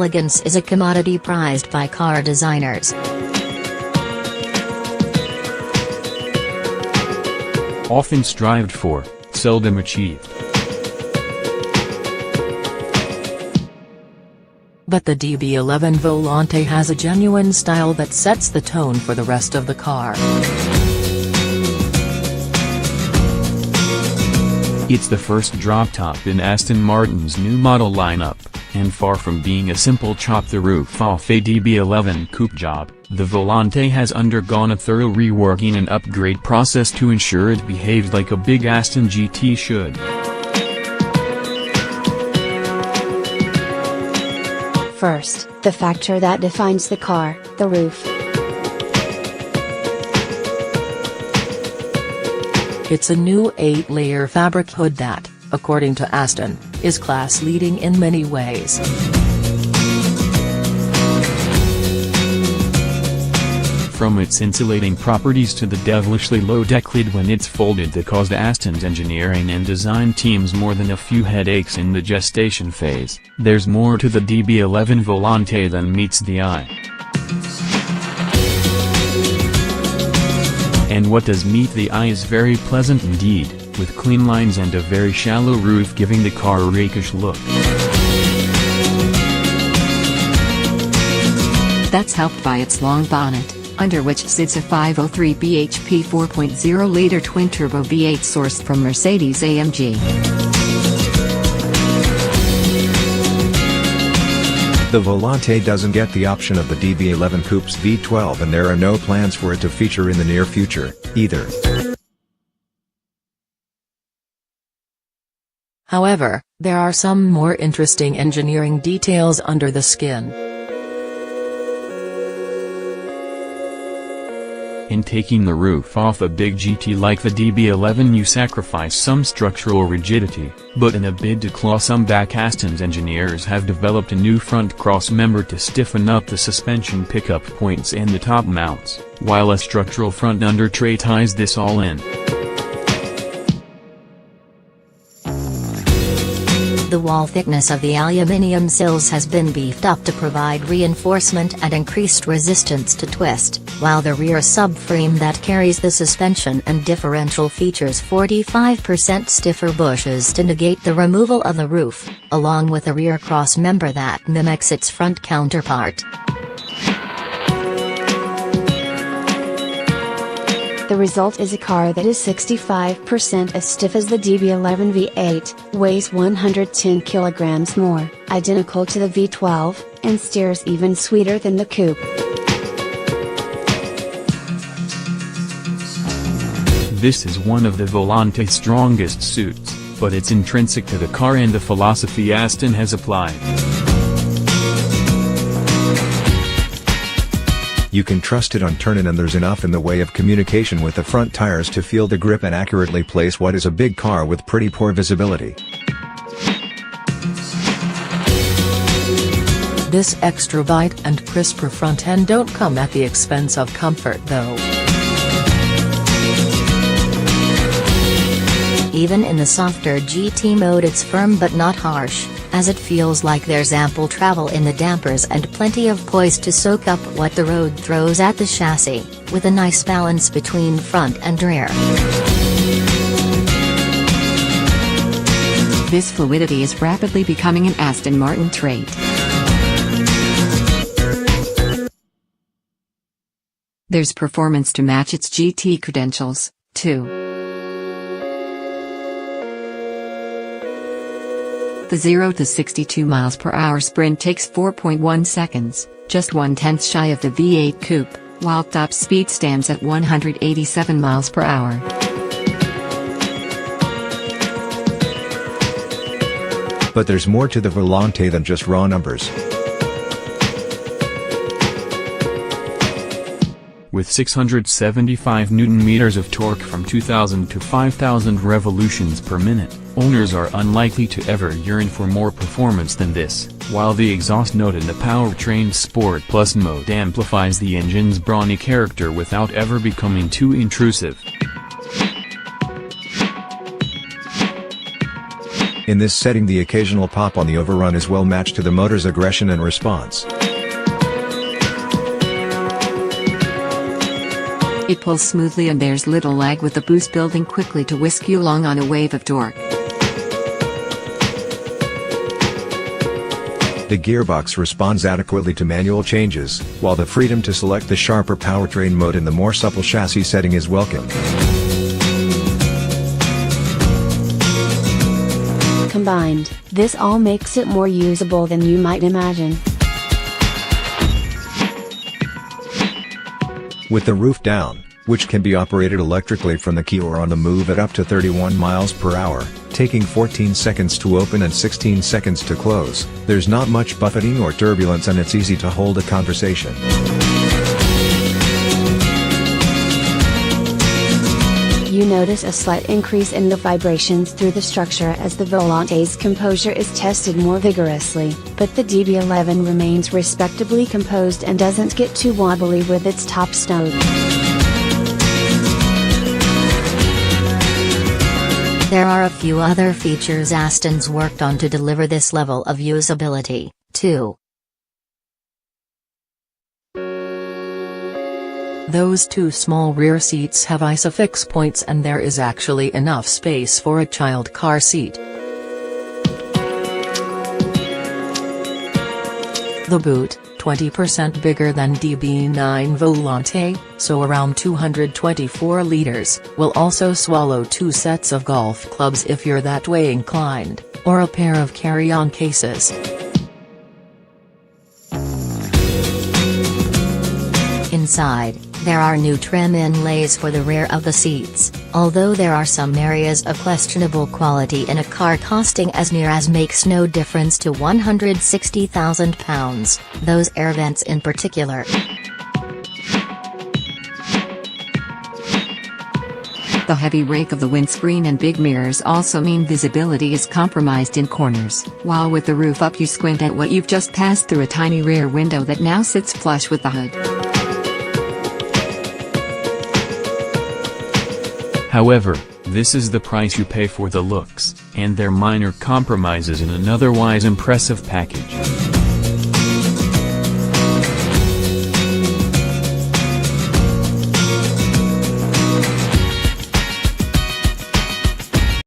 elegance is a commodity prized by car designers. Often strived for, seldom achieved. But the DB11 Volante has a genuine style that sets the tone for the rest of the car. It's the first drop-top in Aston Martin's new model lineup, and far from being a simple chop-the-roof-off a DB11 coupe job, the Volante has undergone a thorough reworking and upgrade process to ensure it behaves like a big Aston GT should. First, the factor that defines the car, the roof. It's a new 8-layer fabric hood that, according to Aston, is class-leading in many ways. From its insulating properties to the devilishly low deck lid when it's folded that caused Aston's engineering and design teams more than a few headaches in the gestation phase, there's more to the DB11 Volante than meets the eye. And what does meet the eye is very pleasant indeed, with clean lines and a very shallow roof giving the car a rakish look. That's helped by its long bonnet, under which sits a 503 bhp 4.0-liter twin-turbo V8 sourced from Mercedes-AMG. The Volante doesn't get the option of the DB11 Coupe's V12, and there are no plans for it to feature in the near future, either. However, there are some more interesting engineering details under the skin. In taking the roof off a big GT like the DB11 you sacrifice some structural rigidity, but in a bid to claw some back, Aston's engineers have developed a new front cross member to stiffen up the suspension pickup points and the top mounts, while a structural front under tray ties this all in. The wall thickness of the aluminium sills has been beefed up to provide reinforcement and increased resistance to twist, while the rear subframe that carries the suspension and differential features 45% stiffer bushes to negate the removal of the roof, along with a rear cross member that mimics its front counterpart. The result is a car that is 65% as stiff as the DB11 V8, weighs 110 kilograms more, identical to the V12, and steers even sweeter than the coupe. This is one of the Volante's strongest suits, but it's intrinsic to the car and the philosophy Aston has applied. You can trust it on turning, and there's enough in the way of communication with the front tires to feel the grip and accurately place what is a big car with pretty poor visibility. This extra bite and crisper front end don't come at the expense of comfort though. Even in the softer GT mode it's firm but not harsh, as it feels like there's ample travel in the dampers and plenty of poise to soak up what the road throws at the chassis, with a nice balance between front and rear. This fluidity is rapidly becoming an Aston Martin trait. There's performance to match its GT credentials, too. The 0 to 62 miles per hour sprint takes 4.1 seconds, just 1/10 shy of the V8 coupe, while top speed stands at 187 miles per hour. But there's more to the Volante than just raw numbers. With 675 Nm of torque from 2000 to 5000 revolutions per minute, owners are unlikely to ever yearn for more performance than this, while the exhaust note in the powertrain's Sport Plus mode amplifies the engine's brawny character without ever becoming too intrusive. In this setting, the occasional pop on the overrun is well matched to the motor's aggression and response. It pulls smoothly and there's little lag, with the boost building quickly to whisk you along on a wave of torque. The gearbox responds adequately to manual changes, while the freedom to select the sharper powertrain mode in the more supple chassis setting is welcome. Combined, this all makes it more usable than you might imagine. With the roof down, which can be operated electrically from the key or on the move at up to 31 miles per hour, taking 14 seconds to open and 16 seconds to close, there's not much buffeting or turbulence and it's easy to hold a conversation. You notice a slight increase in the vibrations through the structure as the Volante's composure is tested more vigorously, but the DB11 remains respectably composed and doesn't get too wobbly with its top snowed. There are a few other features Aston's worked on to deliver this level of usability, too. Those two small rear seats have ISOFIX points and there is actually enough space for a child car seat. The boot, 20% bigger than DB9 Volante, so around 224 liters, will also swallow 2 sets of golf clubs if you're that way inclined, or a pair of carry-on cases. Inside, there are new trim inlays for the rear of the seats, although there are some areas of questionable quality in a car costing as near as makes no difference to £160,000, those air vents in particular. The heavy rake of the windscreen and big mirrors also mean visibility is compromised in corners, while with the roof up you squint at what you've just passed through a tiny rear window that now sits flush with the hood. However, this is the price you pay for the looks, and their minor compromises in an otherwise impressive package.